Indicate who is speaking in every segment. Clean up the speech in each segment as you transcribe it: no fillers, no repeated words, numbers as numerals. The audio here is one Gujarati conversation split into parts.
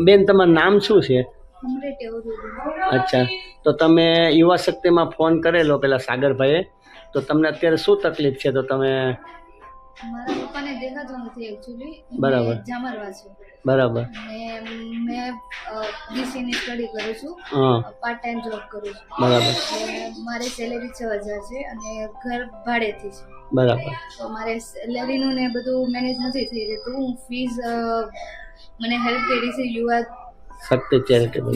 Speaker 1: બેન તમારું નામ શું છે?
Speaker 2: કમ્પ્લીટ એવું
Speaker 1: અચ્છા, તો તમે યુવા શક્તિમાં ફોન કરેલો પેલા સાગરભાઈએ, તો તમને અત્યારે શું તકલીફ છે? તો તમે
Speaker 2: મારા પપ્પાને દેખાતું નથી એકચ્યુઅલી.
Speaker 1: બરાબર.
Speaker 2: જામરવા છે.
Speaker 1: બરાબર.
Speaker 2: અને મેં બીસીની સ્ટડી કરું છું.
Speaker 1: હા.
Speaker 2: પાર્ટ ટાઈમ જોબ કરું છું.
Speaker 1: બરાબર.
Speaker 2: એટલે મારી સેલેરી 6000 છે અને ઘર ભાડેથી છે.
Speaker 1: બરાબર.
Speaker 2: તો મારે સેલેરીનું ને બધું મેનેજ નથી થઈ રહેતું. હું ફીસ મને હેલ્પ કરી છે યુવા
Speaker 1: શક્તિ ચેરિટેબલ.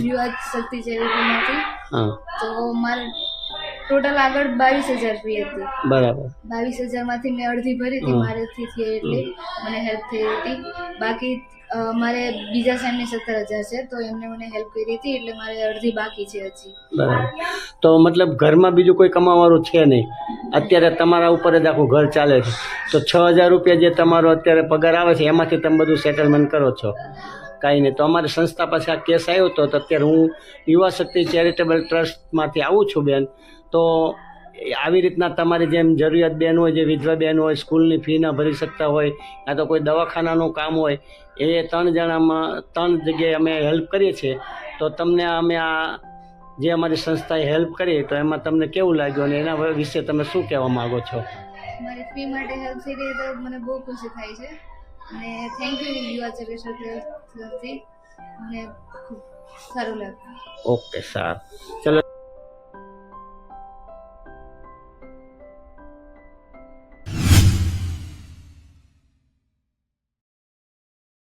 Speaker 2: શક્તિ ચેરિટીમાંથી.
Speaker 1: હા.
Speaker 2: તો મારે ટોટલ આગળ 22000 ફી હતી.
Speaker 1: બરાબર.
Speaker 2: 22000 માંથી મેં અડધી ભરી હતી મારેથી થઈ એટલે મને હેલ્પ થઈ હતી. બાકી મારે બીજા સેમની 17000 છે, તો એમને મને હેલ્પ કરી હતી એટલે મારે અડધી બાકી છે હજી.
Speaker 1: બરાબર. તો મતલબ ઘરમાં બીજું કોઈ કમાવાવાળું છે નહીં, અત્યારે તમારા ઉપર જ આખું ઘર ચાલે છે, તો 6000 રૂપિયા જે તમારો અત્યારે પગાર આવે છે એમાંથી તમે બધું સેટલમેન્ટ કરો છો? કાંઈ નહીં. તો અમારી સંસ્થા પાસે આ કેસ આવ્યો હતો, તો અત્યારે હું યુવા શક્તિ ચેરિટેબલ ટ્રસ્ટમાંથી આવું છું બેન. તો આવી રીતના તમારી જેમ જરૂરિયાત બેન હોય, જે વિધવા બેન હોય, સ્કૂલની ફી ના ભરી શકતા હોય, કાં તો કોઈ દવાખાનાનું કામ હોય, એ 3 જગ્યાએ અમે હેલ્પ કરીએ છીએ. તો તમને અમે આ જે અમારી સંસ્થાએ હેલ્પ કરી, તો એમાં તમને કેવું લાગ્યું અને એના વિશે તમે શું કહેવા માગો છો?
Speaker 2: મારી ફી માટે હેલ્પ થઈ રહી તો મને બહુ ખુશી થાય છે અને થેન્ક યુ યુવા ચેરિટેબલથી. મને ખૂબ સારું લાગ્યું.
Speaker 1: ઓકે, સારું, ચલો.